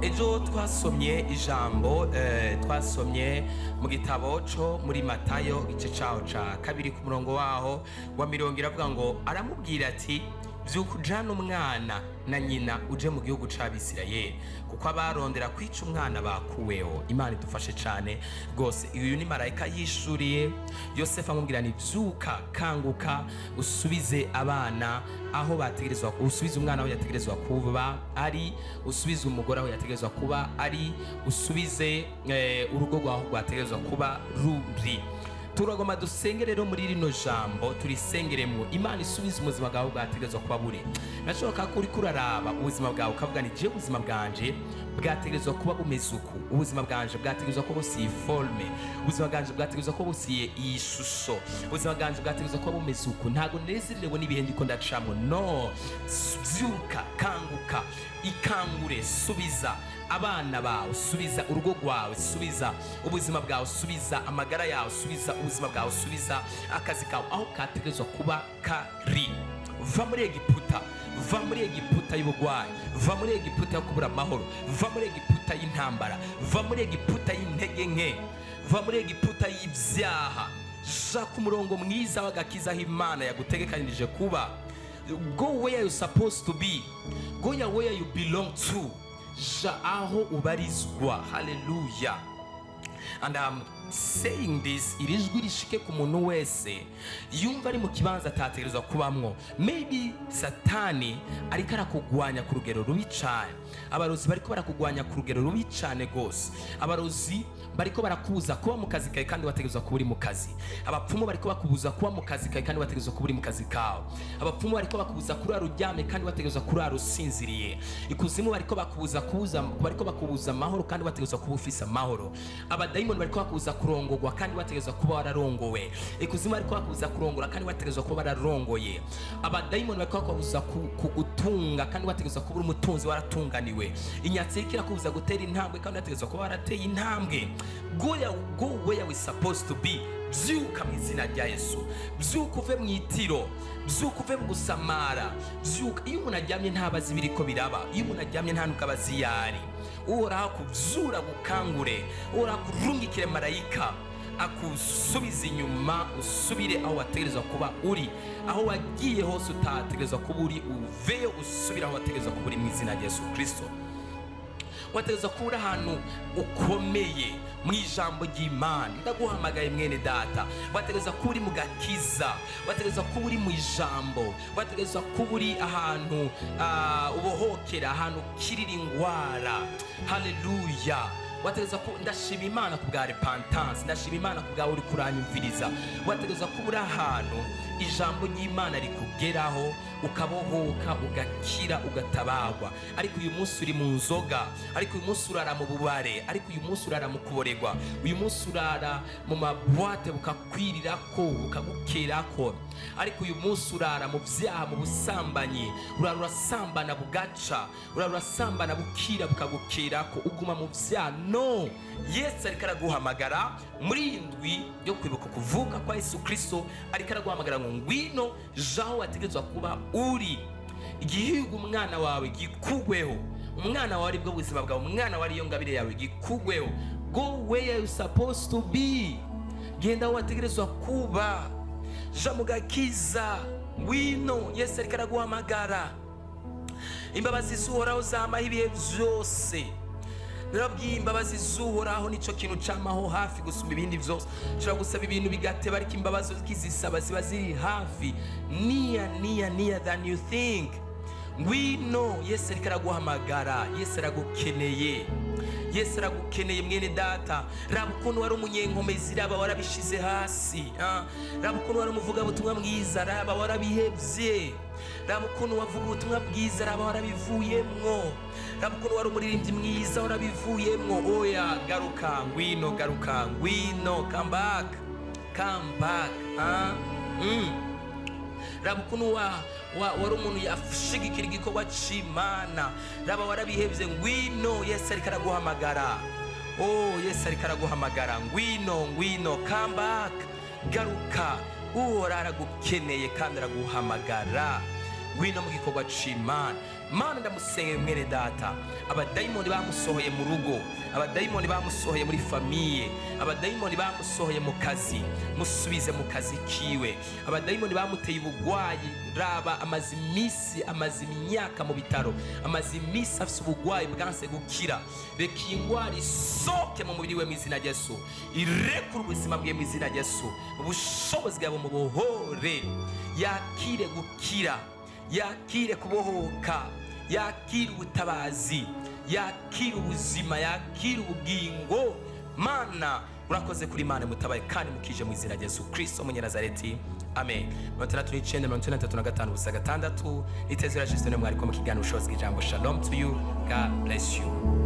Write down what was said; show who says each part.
Speaker 1: ejo twasomye ijambo twasomye mu gitabo cyo muri Matayo igice cyaho ca kabiri ku murongo waho wa 70 iravuga ngo aramubwira ati byuko ujana umwana na nyina uje mu gihugu c'Abisirayeli kuko abarondera kwica umwana bakuweho. Imana idufashe cyane rwose. Uyu ni marayika yishuriye Yosefu amubwira ni byuka kanguka usubize abana aho bategerezwa, usubize umwana aho yategerezwa kuba ari, usubize umugore aho yategerezwa kuba ari, usubize urugo rwaho rwategerezwa kuba ruri. Turagoma dusenge rero muri rino jambo turisengeremo Imana isubize ubuzima bwawe bwategerezwa kuba buri. Nashoboka ko uri kuraraba ubuzima bwawe ukavuga ni je ubuzima bwanje bwategerezwa kuba bumeze uku, ubuzima bwanje bwategerezwa kuba busiye forme, ubuzima bwanje bwategerezwa kuba busiye iyi shusho, ubuzima bwanje bwategerezwa kuba bumeze uku. Ntago nezerewe n'ibihe ndiko ndacamo. No, byuka kanguka ikangure, subiza abana bawe, subiza urugo rwawe, subiza ubuzima bwawe, subiza amagara yawe, subiza ubuzima bwawe, subiza akazi kawe aho kategerezwa kuba kari. Va muri Egiputa, va muri Egiputa y'ubugwayi, va muri Egiputa yo kubura amahoro, va muri Egiputa y'intambara, va muri Egiputa y'intege nke, va muri Egiputa y'ibyaha. Ja ku murongo mwiza w'agakiza aho Imana yagutegekanirije kuba. Go where you supposed to be, go where you belong to. Ja aho ubarizwa. Hallelujah. And I'm saying this, irijwi rishike ku muntu wese yumva ari mu kibanza atategerezwa kubamwo. Maybe satani ariko arakugwanya ku rugero rubi cyane, abarozi bariko barakugwanya ku rugero rubi cyane gose, abarozi bariko barakubuza kuba mu kazi kawe kandi wategerezwa kuba uri mu kazi, abapfumu bariko bakubuza kuba mu kazi kawe kandi wategerezwa kuba uri mu kazi kawe, abapfumu bariko bakubuza kurara uryame kandi wategerezwa kurara usinziriye, ikuzimu bariko bakubuza amahoro kandi wategerezwa kuba ufise amahoro, abadayimoni bariko bakubuza kurongorwa kandi wategerezwa kuba wararongowe, ikuzimu bariko bakubuza kurongora kandi wategerezwa kuba wararongoye, abadayimoni bariko bakubuza kugutunga kandi wategerezwa kuba uri umutunzi waratunganiwe, inyatsi iriko irakubuza gutera intambwe kandi wategerezwa kuba warateye intambwe. Go where we supposed to be. Byuka mu izina rya Yesu, byuka uve mu itiro, byuka uve mu gusamara, byuka. Iyo umuntu aryamye ntabazi ibiriko biraba, iyo umuntu aryamye nta nukabazi yari. Uhoraho kuvyura gukangure, uhoraho kurungikire marayika akusubiza inyuma, usubire aho wategerezwa kuba uri, aho wagiye hose utategerezwa kuba uri, uveyo usubire aho wategerezwa kuba uri mu izina rya Yesu Kristo. Wategerezwa kuba ahantu ukomeye mu ijambo ry'Imana. Ndaguhamagaye mwene data, wategerezwa kuba uri mu gakiza, wategerezwa kuba uri mu ijambo, wategerezwa kuba uri ahantu ubohokera, ahantu kirira ingwara. Haleluya. Wategerezwa kuba, ndashima Imana ku bwa repentance, ndashima Imana ku bwa uri kuranyumviriza. Wategerezwa kuba uri ahantu ijambo ry'Imana rikugeraho ukabohoka, ugakira, ugatabagwa. Ariko uyu munsi uri mu nzoga, ariko uyu munsi urara mu bubare, ariko uyu munsi urara mu kuborerwa, uyu munsi urara mu mabwate bukakwirirako bukagukerako, ariko uyu munsi urara mu byaha, mu busambanyi, urara urasambana bugaca, urara urasambana bukira bukagukerako, uguma mu byaha. No, Yesu ariko araguhamagara muri indwi yo kwibuka kuvuka kwa Yesu Kristo, ariko araguhamagara ngo ngwino jaho wategerezwa kuba uri. Igihugu umwana wawe gikugweho, umwana wawe aribwo buzima bwawe, umwana wawe ariyo ngabire yawe gikugweho. Go where you supposed to be, genda aho wategerezwa kuba, ja mu gakiza, ngwino. Yesu ariko araguhamagara. Imbabazi z'Uhoraho zamaho ibihe byose. Narabwiye imbabazi z'Uhoraho nico kintu camaho hafi gusumba ibindi byose. Ushobora gusaba ibintu bigateba, ariko imbabazi ukizisaba ziba ziri hafi, near than you think. Ngwino, Yesu ariko araguhamagara, Yesu aragukeneye, Yesu aragukeneye mwene data. Raba ukuntu wari umunyenkomezi, raba warabishize hasi, raba ukuntu wari umuvugabutumwa mwiza, raba warabihevye, raba ukuntu wavuga ubutumwa bwiza, raba warabivuyemwo, raba ukuntu wari umuririmbyi mwiza, warabivuyemwo. Oya, garuka, ngwino, garuka, ngwino, come back. Raba ukuntu wari umuntu yashigikira igikorwa c'Imana, raba warabihevye, ngwino. Yesu ariko araguhamagara. Yesu ariko araguhamagara, ngwino, come back, garuka. Uhoraho aragukeneye kandi araguhamagara. ngwino mu gikorwa c'Imana. Mana ndamusengeye mwene data, abadayimoni bamusohoye mu rugo, abadayimoni bamusohoye muri famiye, abadayimoni bamusohoye mu kazi, musubize mu kazi kiwe. Abadayimoni bamuteye ubugwayi, raba amaze imisi, amaze imyaka mu bitaro, amaze imisi afise ubugwayi bwanse gukira. Reka iyi ngwara isoke mu mubiri we mu izina rya Yesu, irekure ubuzima bwe mu izina rya Yesu, ubushobozi bwawe mu buhore, yakire gukira, yakire kubohoka, yakire ubutabazi, yakire ubuzima, yakire ubugingo. Mana urakoze kuri Mana mutabaye kandi mukije mu izina rya Yesu Kristo Umunyanazareti, amen. 695 Itezera Justin mwari ko mu kiganiro ubushobozi bw'ijambo. Shalom to you, God bless you.